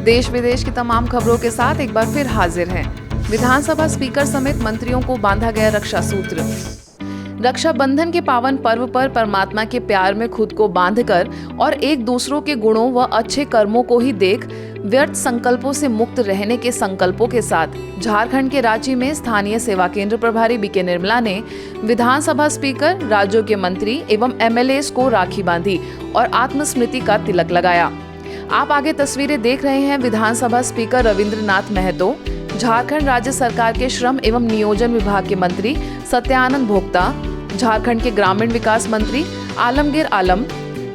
देश विदेश की तमाम खबरों के साथ एक बार फिर हाजिर हैं। विधानसभा स्पीकर समेत मंत्रियों को बांधा गया रक्षा सूत्र। रक्षाबंधन के पावन पर्व पर परमात्मा के प्यार में खुद को बांधकर और एक दूसरों के गुणों व अच्छे कर्मों को ही देख व्यर्थ संकल्पों से मुक्त रहने के संकल्पों के साथ झारखंड के रांची में स्थानीय सेवा केंद्र प्रभारी बीके निर्मला ने विधानसभा स्पीकर, राज्यों के मंत्री एवं एमएलए को राखी बांधी और आत्मस्मृति का तिलक लगाया। आप आगे तस्वीरें देख रहे हैं। विधानसभा स्पीकर रविंद्रनाथ महतो, झारखंड राज्य सरकार के श्रम एवं नियोजन विभाग के मंत्री सत्यानंद भोक्ता, झारखंड के ग्रामीण विकास मंत्री आलमगीर आलम,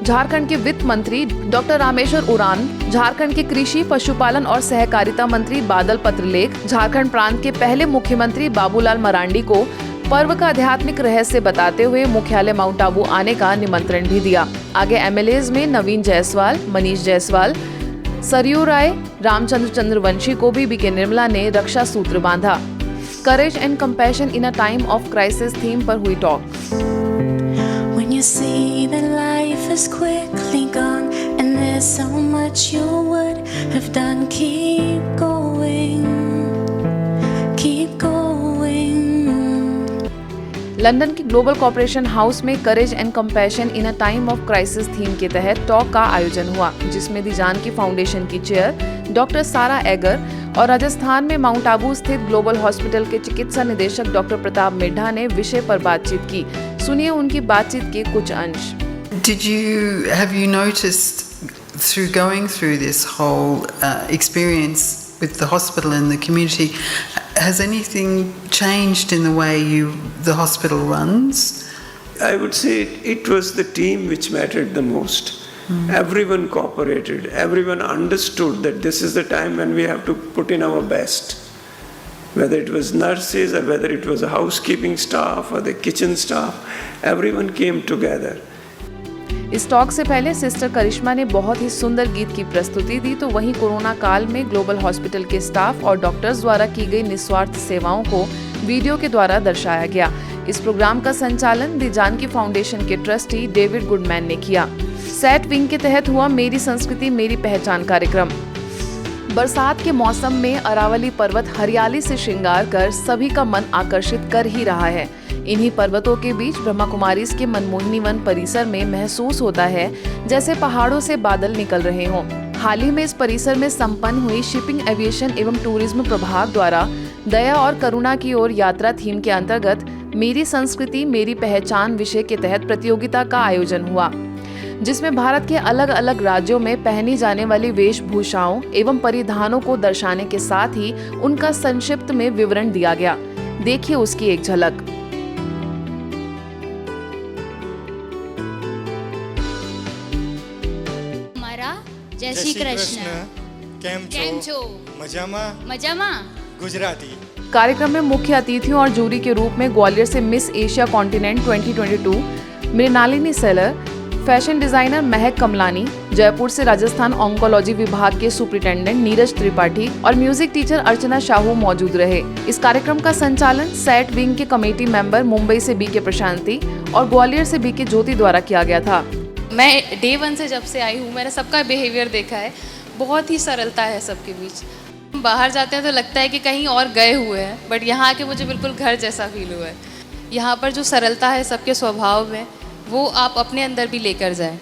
झारखंड के वित्त मंत्री डॉक्टर रामेश्वर उरान, झारखंड के कृषि, पशुपालन और सहकारिता मंत्री बादल पत्रलेख, झारखंड प्रांत के पहले मुख्यमंत्री बाबूलाल मरांडी को पर्व का आध्यात्मिक रहस्य बताते हुए मुख्यालय माउंट आबू आने का निमंत्रण भी दिया। आगे एमएलएज में नवीन जायसवाल, मनीष जायसवाल, सरयू राय, रामचंद्र चंद्रवंशी को भी बीके निर्मला ने रक्षा सूत्र बांधा। Courage and compassion in a time of crisis theme पर हुई talk. When you see that life is quickly gone and there's so much you would have done, keep going, keep going. London की global corporation house में courage and compassion in a time of crisis theme के तहत talk का आयोजन हुआ, जिसमें दी Janaki foundation की chair doctor सारा एगर और राजस्थान में माउंट आबू स्थित ग्लोबल हॉस्पिटल के चिकित्सा निदेशक डॉक्टर प्रताप मिड्ढा ने विषय पर बातचीत की। सुनिए उनकी बातचीत के कुछ अंश। Have you noticed through going through this whole experience with the hospital and the community, has anything changed in the way the hospital runs? I would say it was the team which mattered the most. Everyone cooperated, everyone understood that this is the time when we have to put in our best. Whether it was nurses or whether it was a housekeeping staff or the kitchen staff, everyone came together. इस talk से पहले sister करिश्मा ने बहुत ही सुंदर गीत की प्रस्तुति दी, तो वहीं कोरोना काल में ग्लोबल हॉस्पिटल के स्टाफ और डॉक्टर्स द्वारा की गई निस्वार्थ सेवाओं को वीडियो के द्वारा दर्शाया गया। इस प्रोग्राम का संचालन दी जानकी फाउंडेशन के ट्रस्टी डेविड गुडमैन ने किया। सेट विंग के तहत हुआ मेरी संस्कृति मेरी पहचान कार्यक्रम। बरसात के मौसम में अरावली पर्वत हरियाली से श्रृंगार कर सभी का मन आकर्षित कर ही रहा है। इन्हीं पर्वतों के बीच ब्रह्मा कुमारीज के मनमोहिनी वन परिसर में महसूस होता है जैसे पहाड़ों से बादल निकल रहे हों। हाल ही में इस परिसर में संपन्न हुई शिपिंग, एविएशन एवं टूरिज्म प्रभाग द्वारा दया और करुणा की ओर यात्रा थीम के अंतर्गत मेरी संस्कृति मेरी पहचान विषय के तहत प्रतियोगिता का आयोजन हुआ, जिसमें भारत के अलग अलग राज्यों में पहनी जाने वाली वेशभूषाओं एवं परिधानों को दर्शाने के साथ ही उनका संक्षिप्त में विवरण दिया गया। देखिए उसकी एक झलक। जय श्री कृष्ण। केम छो? मजामा गुजराती। कार्यक्रम में मुख्य अतिथियों और जूरी के रूप में ग्वालियर से miss Asia continent 2022 Mrinalini seller, fashion designer महक कमलानी, जयपुर से राजस्थान ऑन्कोलॉजी विभाग के सुपरिटेंडेंट नीरज त्रिपाठी और म्यूजिक टीचर अर्चना शाहू मौजूद रहे। इस कार्यक्रम का संचालन सेट विंग के कमेटी मेंबर मुंबई से बीके प्रशांति और ग्वालियर से बीके ज्योति द्वारा किया गया था। मैं डे 1 से जब से आई हूँ, मैंने सबका बिहेवियर देखा है, बहुत ही सरलता है सबके बीच। बाहर जाते हैं तो लगता है कि कहीं और गए हुए हैं, बट यहाँ आके मुझे बिल्कुल घर जैसा फील हुआ है। यहाँ पर जो सरलता है सबके स्वभाव में, वो आप अपने अंदर भी लेकर जाएं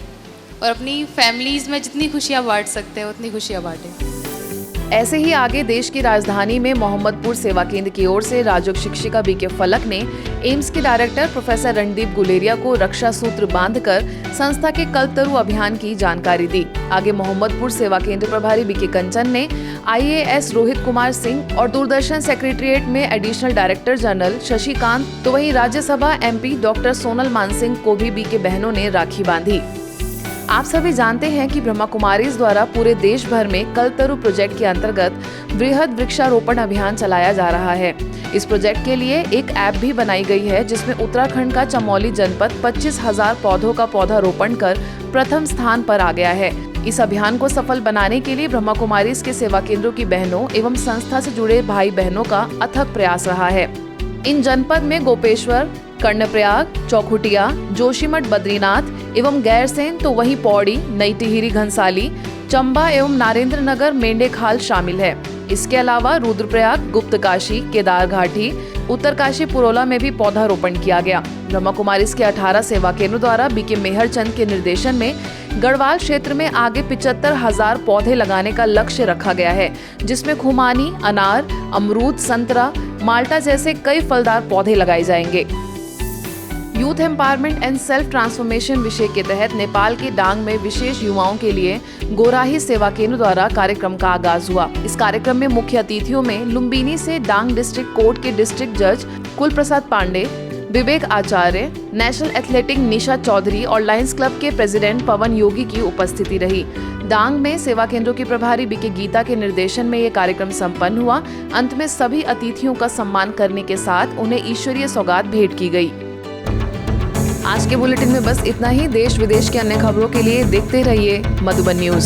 और अपनी फैमिलीज़ में जितनी खुशियाँ बांट सकते हैं उतनी खुशियाँ बांटें। ऐसे ही आगे देश की राजधानी में मोहम्मदपुर सेवा केंद्र की ओर से राजयोग शिक्षिका बीके फलक ने एम्स के डायरेक्टर प्रोफेसर रणदीप गुलेरिया को रक्षा सूत्र बांधकर संस्था के कल्पतरु अभियान की जानकारी दी। आगे मोहम्मदपुर सेवा केंद्र प्रभारी बीके कंचन ने IAS रोहित कुमार सिंह और दूरदर्शन सेक्रेटरिएट में एडिशनल डायरेक्टर जनरल शशिकांत, तो वहीं राज्यसभा MP डॉक्टर सोनल मानसिंह को भी बीके बहनों ने राखी बांधी। आप सभी जानते हैं कि ब्रह्मा कुमारीज द्वारा पूरे देश भर में कल्पतरु प्रोजेक्ट के अंतर्गत वृहद वृक्षारोपण अभियान चलाया जा रहा है। इस प्रोजेक्ट के लिए एक ऐप भी बनाई गई है, जिसमें उत्तराखंड का चमोली जनपद 25,000 पौधों का पौधारोपण कर प्रथम स्थान पर आ गया है। इस अभियान को सफल बनाने के लिए ब्रह्मा कुमारीज के सेवा केंद्रों की बहनों एवं संस्था से जुड़े भाई बहनों का अथक प्रयास रहा है। इन जनपद में गोपेश्वर, कर्णप्रयाग, चौखुटिया, जोशीमठ बद्रीनाथ एवं गैरसेन, तो वहीं पौड़ी, नई टिहरी घनसाली, चंबा एवं नारेंद्र नगर मेंढेखाल शामिल है। इसके अलावा रुद्रप्रयाग, गुप्तकाशी, केदार घाटी, उत्तरकाशी, पुरोला में भी पौधारोपण किया गया। ब्रह्मा कुमारीज के 18 सेवा केंद्रों द्वारा बीके मेहर चंद के निर्देशन में गढ़वाल क्षेत्र में आगे 75,000 पौधे लगाने का लक्ष्य रखा गया है, जिसमें खुमानी, अनार, अमरूद, संतरा, माल्टा जैसे कई फलदार पौधे लगाए जाएंगे। Youth empowerment and self transformation विषय के तहत नेपाल के डांग में विशेष युवाओं के लिए गोराही सेवा केंद्र द्वारा कार्यक्रम का आगाज हुआ। इस कार्यक्रम में मुख्य अतिथियों में लुम्बिनी से डांग डिस्ट्रिक्ट कोर्ट के डिस्ट्रिक्ट जज कुल प्रसाद पांडे, विवेक आचार्य, नेशनल एथलेटिक निशा चौधरी और लायंस क्लब के प्रेसिडेंट पवन योगी की उपस्थिति रही। डांग में सेवा केंद्रों की प्रभारी बीके गीता के निर्देशन में ये कार्यक्रम संपन्न हुआ। अंत में सभी अतिथियों का सम्मान करने के साथ उन्हें ईश्वरीय सौगात भेंट की गई। आज के बुलेटिन में बस इतना ही। देश विदेश की अन्य खबरों के लिए देखते रहिए मधुबन न्यूज।